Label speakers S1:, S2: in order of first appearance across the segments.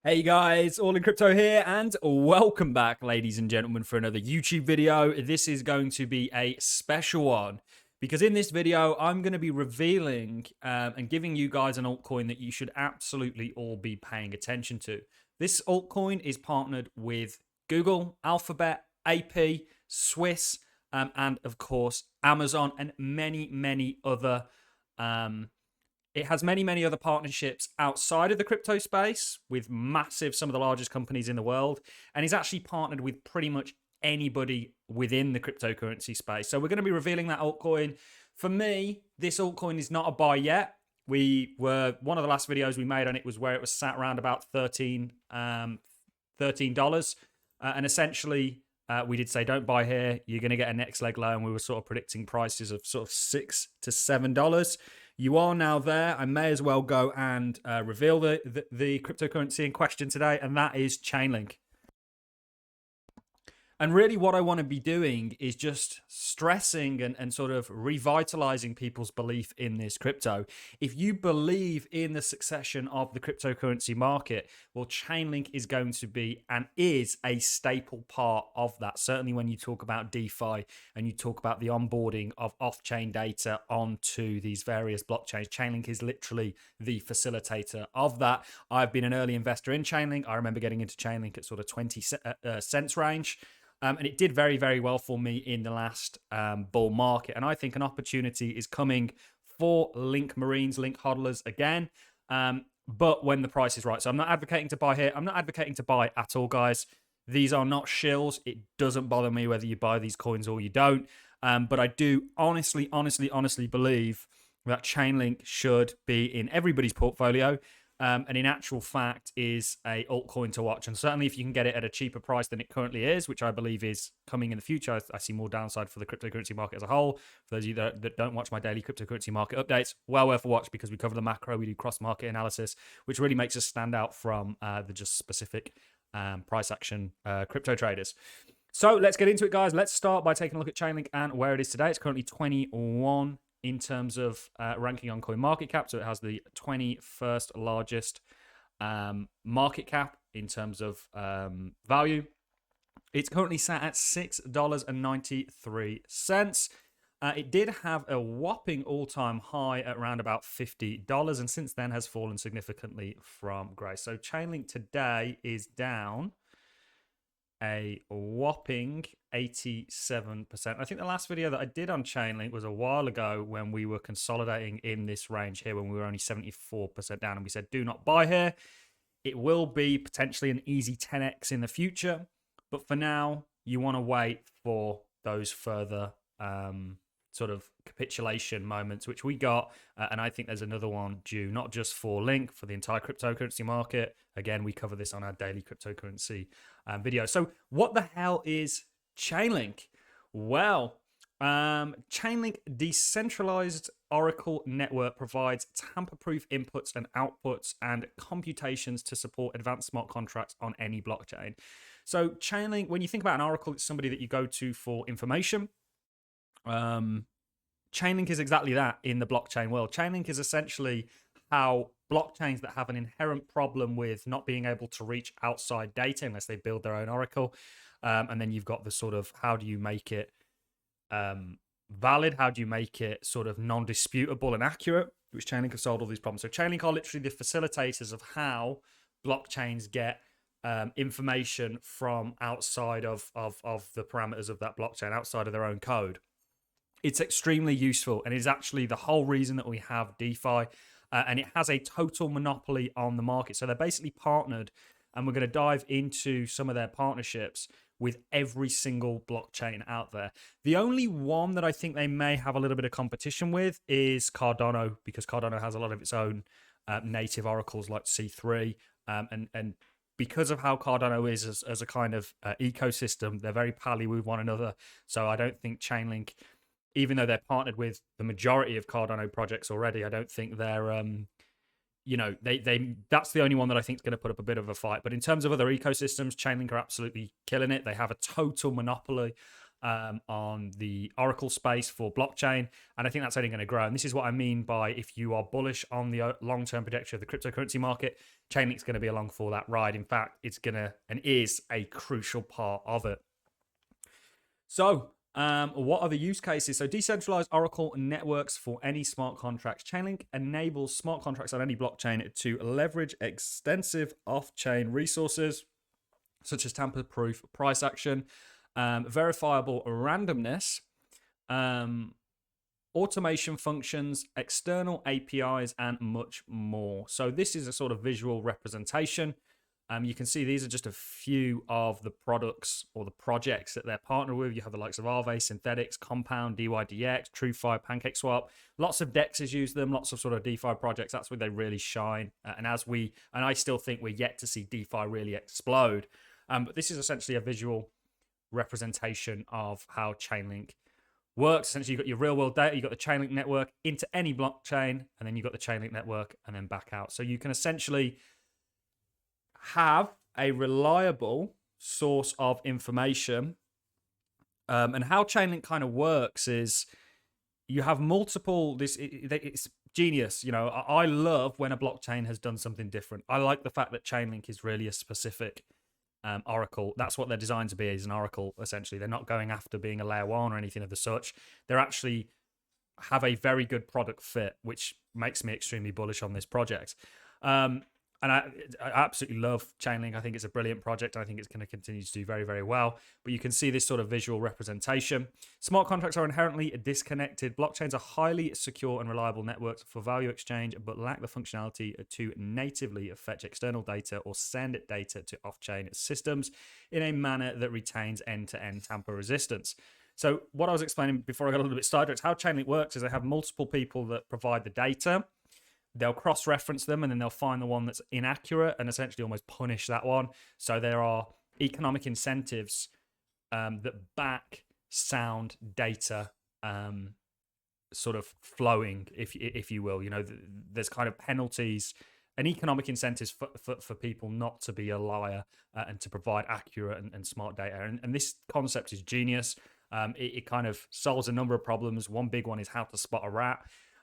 S1: Hey guys, All in Crypto here, and welcome back, ladies and gentlemen, for another YouTube video. This is going to be a special one because in this video, I'm going to be revealing and giving you guys an altcoin that you should absolutely all be paying attention to. This altcoin is partnered with Google, Alphabet, AP, Swiss, and of course, Amazon, and many other it has many other partnerships outside of the crypto space with some of the largest companies in the world, and is actually partnered with pretty much anybody within the cryptocurrency space. So we're going to be revealing that altcoin. For me, this altcoin is not a buy yet. One of the last videos we made on it was where it was sat around about $13. And essentially, we did say don't buy here. You're going to get a next leg low, and we were sort of predicting prices of sort of $6 to $7. You are now there. I may as well go and reveal the cryptocurrency in question today, and that is Chainlink. And really what I want to be doing is just stressing and sort of revitalizing people's belief in this crypto. If you believe in the succession of the cryptocurrency market, well, Chainlink is going to be and is a staple part of that. Certainly when you talk about DeFi and you talk about the onboarding of off-chain data onto these various blockchains, Chainlink is literally the facilitator of that. I've been an early investor in Chainlink. I remember getting into Chainlink at sort of 20 cents range. And it did very well for me in the last bull market. And I think an opportunity is coming for Link Marines, Link hodlers again, but when the price is right. So I'm not advocating to buy here. I'm not advocating to buy at all, guys. These are not shills. It doesn't bother me whether you buy these coins or you don't. But I do honestly believe that Chainlink should be in everybody's portfolio. And in actual fact is a altcoin to watch. And certainly if you can get it at a cheaper price than it currently is, which I believe is coming in the future, I see more downside for the cryptocurrency market as a whole. For those of you that don't watch my daily cryptocurrency market updates, well worth a watch because we cover the macro, we do cross-market analysis, which really makes us stand out from the just specific price action crypto traders. So let's get into it, guys. Let's start by taking a look at Chainlink and where it is today. It's currently 21 in terms of ranking on CoinMarketCap. So it has the 21st largest market cap in terms of value. It's currently sat at $6.93. It did have a whopping all-time high at around about $50, and since then has fallen significantly from grace. So Chainlink today is down a whopping 87%. I think the last video that I did on Chainlink was a while ago when we were consolidating in this range here, when we were only 74% down, and we said do not buy here. It will be potentially an easy 10x in the future, but for now you want to wait for those further sort of capitulation moments, which we got, and I think there's another one due, not just for Link, for the entire cryptocurrency market. Again, we cover this on our daily cryptocurrency video. So what the hell is Chainlink? Well, Chainlink decentralized Oracle network provides tamper-proof inputs and outputs and computations to support advanced smart contracts on any blockchain. So Chainlink, when you think about an Oracle, it's somebody that you go to for information. Chainlink is exactly that in the blockchain world. Chainlink is essentially how blockchains that have an inherent problem with not being able to reach outside data unless they build their own Oracle. And then you've got the sort of, how do you make it valid? How do you make it sort of non-disputable and accurate? Which Chainlink have solved all these problems. So Chainlink are literally the facilitators of how blockchains get information from outside of the parameters of that blockchain, outside of their own code. It's extremely useful, and is actually the whole reason that we have DeFi, and it has a total monopoly on the market. So they're basically partnered, and we're going to dive into some of their partnerships with every single blockchain out there. The only one that I think they may have a little bit of competition with is Cardano, because Cardano has a lot of its own native oracles like C3, and because of how Cardano is as a kind of ecosystem, they're very pally with one another. So I don't think Chainlink, even though they're partnered with the majority of Cardano projects already, I don't think they're, that's the only one that I think is going to put up a bit of a fight. But in terms of other ecosystems, Chainlink are absolutely killing it. They have a total monopoly on the Oracle space for blockchain. And I think that's only going to grow. And this is what I mean by if you are bullish on the long-term trajectory of the cryptocurrency market, Chainlink's going to be along for that ride. In fact, it's going to and is a crucial part of it. So what are the use cases? So decentralized Oracle networks for any smart contracts. Chainlink enables smart contracts on any blockchain to leverage extensive off-chain resources, such as tamper-proof price action, verifiable randomness, automation functions, external APIs, and much more. So this is a sort of visual representation. You can see these are just a few of the products or the projects that they're partnered with. You have the likes of Aave, Synthetics, Compound, DYDX, TrueFi, PancakeSwap. Lots of DEXs use them, lots of sort of DeFi projects. That's where they really shine. And I still think we're yet to see DeFi really explode. But this is essentially a visual representation of how Chainlink works. Essentially, you've got your real world data, you've got the Chainlink network into any blockchain, and then you've got the Chainlink network and then back out. So you can essentially have a reliable source of information. And how Chainlink kind of works is you have multiple, it's genius. You know, I love when a blockchain has done something different. I like the fact that Chainlink is really a specific Oracle. That's what they're designed to be, is an Oracle, essentially. They're not going after being a layer one or anything of the such. They're actually have a very good product fit, which makes me extremely bullish on this project. And I absolutely love Chainlink. I think it's a brilliant project. I think it's going to continue to do very, very well. But you can see this sort of visual representation. Smart contracts are inherently disconnected. Blockchains are highly secure and reliable networks for value exchange, but lack the functionality to natively fetch external data or send data to off-chain systems in a manner that retains end-to-end tamper resistance. So what I was explaining before I got a little bit sidetracked, how Chainlink works is they have multiple people that provide the data. They'll cross-reference them, and then they'll find the one that's inaccurate and essentially almost punish that one. So there are economic incentives that back sound data sort of flowing, if you will. You know, there's kind of penalties and economic incentives for people not to be a liar and to provide accurate and smart data. And this concept is genius. It kind of solves a number of problems. One big one is how to spot a rat.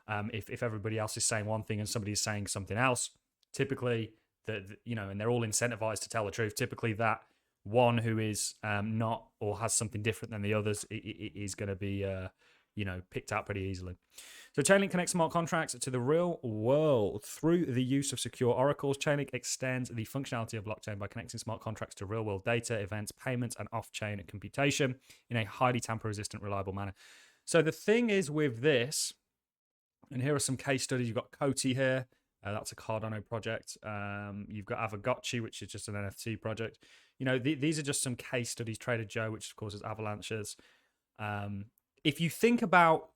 S1: If everybody else is saying one thing and somebody is saying something else, typically, and they're all incentivized to tell the truth. Typically, that one who is not or has something different than the others is going to be, picked out pretty easily. So Chainlink connects smart contracts to the real world through the use of secure oracles. Chainlink extends the functionality of blockchain by connecting smart contracts to real world data, events, payments, and off-chain computation in a highly tamper-resistant, reliable manner. So the thing is with this, and here are some case studies. You've got Coty here. That's a Cardano project. You've got Avagotchi, which is just an NFT project. You know, these are just some case studies. Trader Joe, which of course is Avalanches. If you think about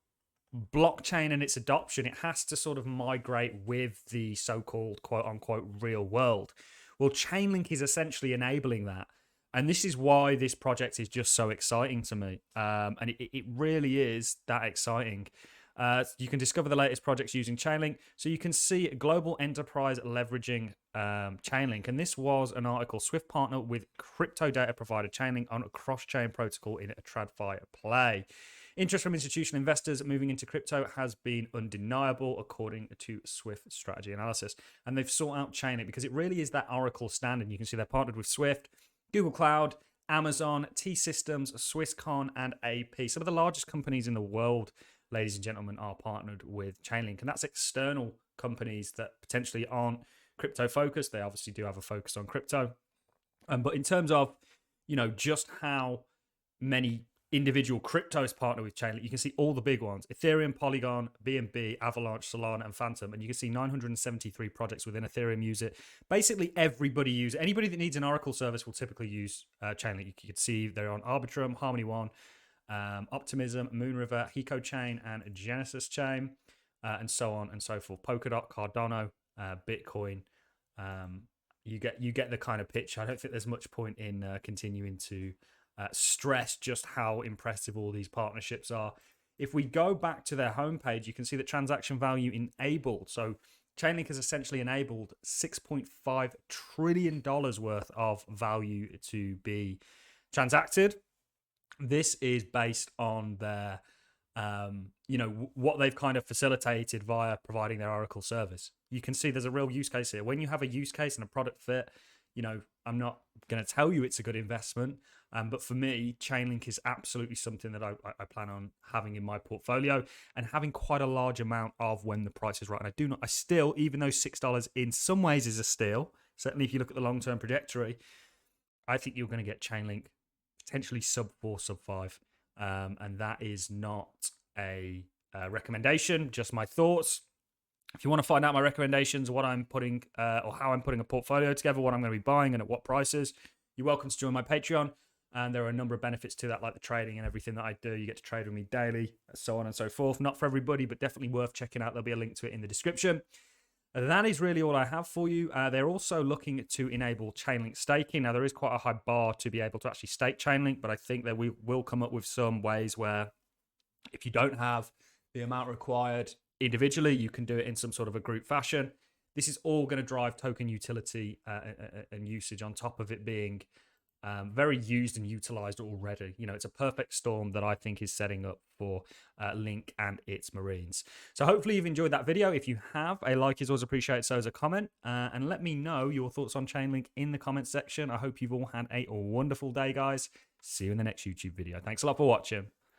S1: blockchain and its adoption, it has to sort of migrate with the so-called quote-unquote real world. Well, Chainlink is essentially enabling that. And this is why this project is just so exciting to me. And it really is that exciting. You can discover the latest projects using Chainlink. So you can see a global enterprise leveraging Chainlink. And this was an article, Swift partner with crypto data provider Chainlink on a cross-chain protocol in a TradFi play. Interest from institutional investors moving into crypto has been undeniable, according to Swift Strategy Analysis. And they've sought out Chainlink because it really is that Oracle standard. You can see they're partnered with Swift, Google Cloud, Amazon, T-Systems, Swisscon, and AP. Some of the largest companies in the world, ladies and gentlemen, are partnered with Chainlink. And that's external companies that potentially aren't crypto focused. They obviously do have a focus on crypto. But in terms of, just how many individual cryptos partner with Chainlink, you can see all the big ones: ETHEREUM, POLYGON, BNB, AVALANCH, SOLANA, and Phantom. And you can see 973 projects within ETHEREUM use it. Basically, everybody uses it. Anybody that needs an Oracle service will typically use Chainlink. You can see they're on Arbitrum, Harmony One, Optimism, Moonriver, Hiko Chain, and Genesis Chain, and so on and so forth. Polkadot, Cardano, Bitcoin. You get the kind of picture. I don't think there's much point in continuing to stress just how impressive all these partnerships are. If we go back to their homepage, you can see that transaction value enabled. So Chainlink has essentially enabled $6.5 trillion worth of value to be transacted. This is based on their, you know, what they've kind of facilitated via providing their Oracle service. You can see there's a real use case here. When you have a use case and a product fit, you know, I'm not going to tell you it's a good investment, but for me, Chainlink is absolutely something that I plan on having in my portfolio and having quite a large amount of when the price is right. And I still, even though $6 in some ways is a steal, certainly if you look at the long-term trajectory, I think you're going to get Chainlink potentially sub 4, sub 5. And that is not a recommendation, just my thoughts. If you want to find out my recommendations, what I'm putting or how I'm putting a portfolio together, what I'm going to be buying and at what prices, you're welcome to join my Patreon. And there are a number of benefits to that, like the trading and everything that I do. You get to trade with me daily, so on and so forth. Not for everybody, but definitely worth checking out. There'll be a link to it in the description. That is really all I have for you. They're also looking to enable Chainlink staking. Now, there is quite a high bar to be able to actually stake Chainlink, but I think that we will come up with some ways where if you don't have the amount required individually, you can do it in some sort of a group fashion. This is all going to drive token utility and usage on top of it being very used and utilized already. You know, it's a perfect storm that I think is setting up for Link and its Marines. So hopefully you've enjoyed that video. If you have, a like is always appreciated, so is a comment. And let me know your thoughts on Chainlink in the comment section. I hope you've all had a wonderful day, guys. See you in the next YouTube video. Thanks a lot for watching.